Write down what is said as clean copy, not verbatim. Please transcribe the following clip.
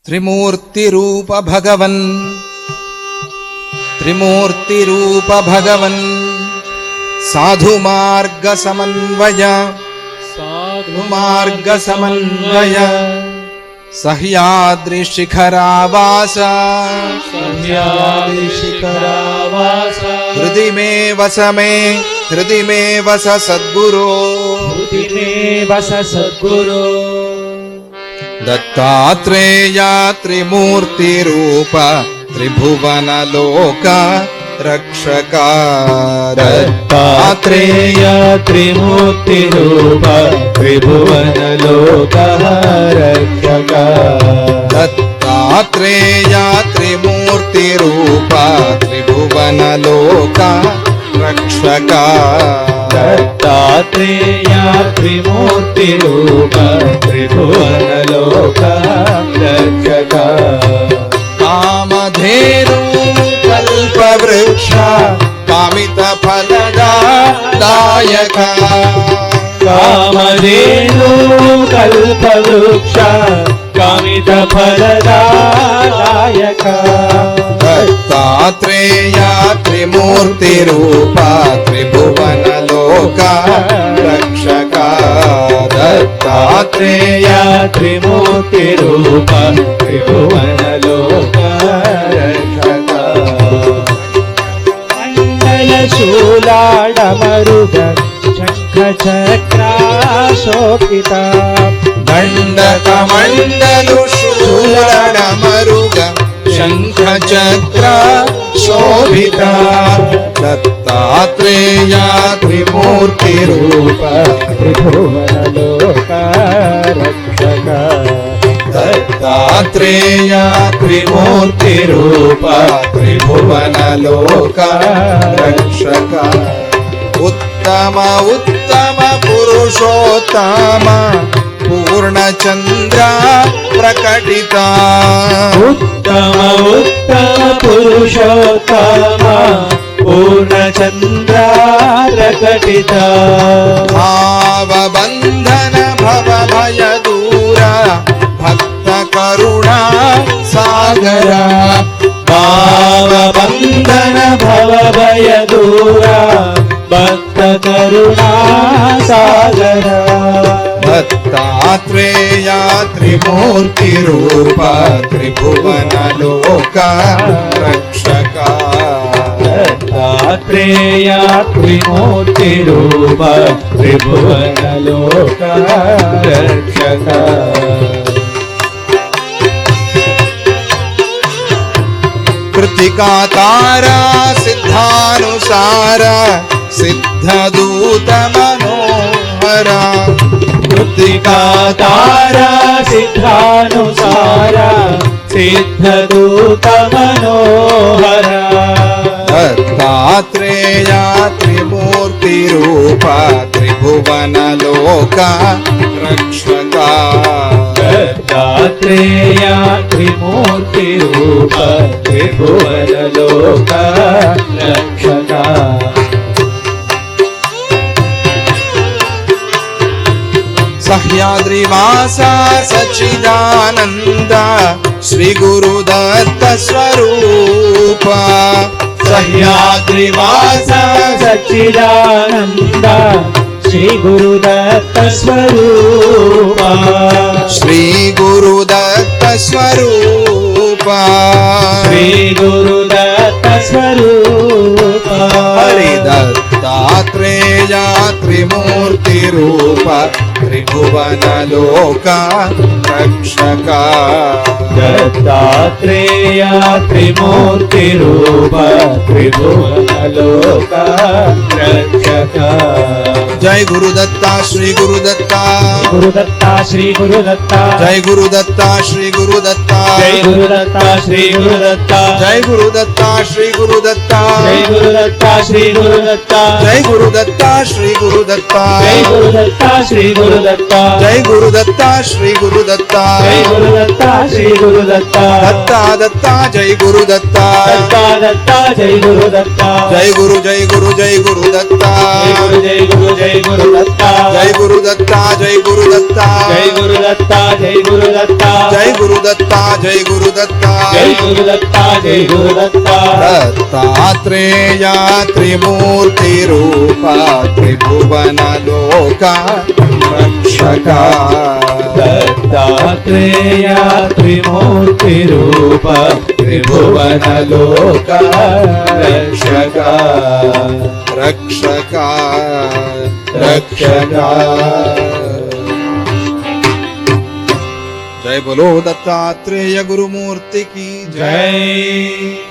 त्रिमूर्तिरूप भगवन् त्रिमूर्तिरूप भगवन् साधुमार्ग समन्वय सह्याद्रि शिखरावास हृदि मे वस सद्गुरो दत्तात्रेय त्रिमूर्तिरूप त्रिभुवनलोक रक्षक दत्तात्रेय त्रिमूर्तिरूप त्रिभुवनलोक रक्षक दत्तात्रेय त्रिमूर्तिरूप त्रिभुवनलोक रक्षक दत्तात्रेय त्रिमूर्तिरूप त्रिभुवनलोक रक्षक कामधेनु कल्पवृक्ष कामितफलदायक कामधेनु कल्पवृक्ष कामितफलदायक दत्तात्रेय त्रिमूर्तिरूप त्रिभुवनलोक रक्षक दत्तात्रेय त्रिमूर्तिरूप त्रिभुवनलोक रक्षक मंडलशूलाडमरुग शङ्खचक्राशोभित दण्डकमण्डलशूलाडमरुग शङ्खचक्र शोभिता दत्तात्रेय त्रिमूर्तिरूप त्रिभुवनलोक रक्षक दत्तात्रेय त्रिमूर्तिरूप त्रिभुवनलोक रक्षक उत्तम उत्तम पुरुषोत्तम पूर्णचंद्र प्रकटिता उत्तम उत्तम पुरुषोत्तम पूर्णचंद्र प्रकटिता भावबंधन भव भय दूर भक्त करुणा सागर भावबंधन भव भय दूर भक्त करुणा सागर दत्तात्रेय त्रिमूर्तिरूप त्रिभुवनलोक रक्षक दत्तात्रेय त्रिमूर्तिरूप त्रिभुवनलोक रक्षक कृतिका तारा सिद्धानुसार सिद्धदूत मनोहर कृतिका तारा सिद्धानुसार सिद्धदूत मनोहर दत्तात्रेय त्रिमूर्तिरूप त्रिभुवनलोक रक्षक दत्तात्रेय त्रिमूर्तिरूप त्रिभुवनलोक रक्षक सह्याद्रिवासा सच्चिदानंद श्री गुरुदत्त स्वरूप सह्याद्रिवासा सच्चिदानंद श्री गुरुदत्त स्वरूप श्री गुरुदत्त स्वरूप श्री गुरुदत्त स्वरूप हरिदत्तात्रेय त्रिमूर्तिरूप त्रिभुवनलोक रक्षक दत्तात्रेय त्रिमूर्तिरूप त्रिभुवनलोक रक्षक जय गुरुदत्ता श्री गुरुदत्ता गुरुदत्ता श्री गुरुदत्ता जय गुरुदत्ता श्री गुरुदत्ता जय गुरुदत्ता श्री गुरुदत्ता जय गुरुदत्ता श्री गुरुदत्ता जय गुरुदत्ता श्री गुरुदत्ता जय गुरुदत्ता श्री गुरुदत्ता जय गुरुदत्ता श्री गुरुदत्ता जय गुरुदत्ता श्री गुरुदत्ता जय गुरुदत्ता श्री गुरुदत्ता दत्ता दत्ता जय गुरुदत्ता दत्ता दत्ता जय गुरुदत्ता जय गुरु जय गुरु जय गुरुदत्ता जय गुरु जय गुरु जय जय गुरुदत्ता जय गुरुदत्ता जय गुरुदत्ता जय गुरुदत्ता जय गुरुदत्ता जय गुरुदत्ता जय गुरुदत्ता जय गुरुदत्ता जय गुरुदत्ता दत्तात्रेया त्रिमूर्ति रूपा त्रिभुवन लोका रक्षका दत्तात्रेय त्रिमूर्ति रूप त्रिभुवन लोक रक्षका रक्षका रक्षका जय बोलो दत्तात्रेय गुरुमूर्ति की जय। जय।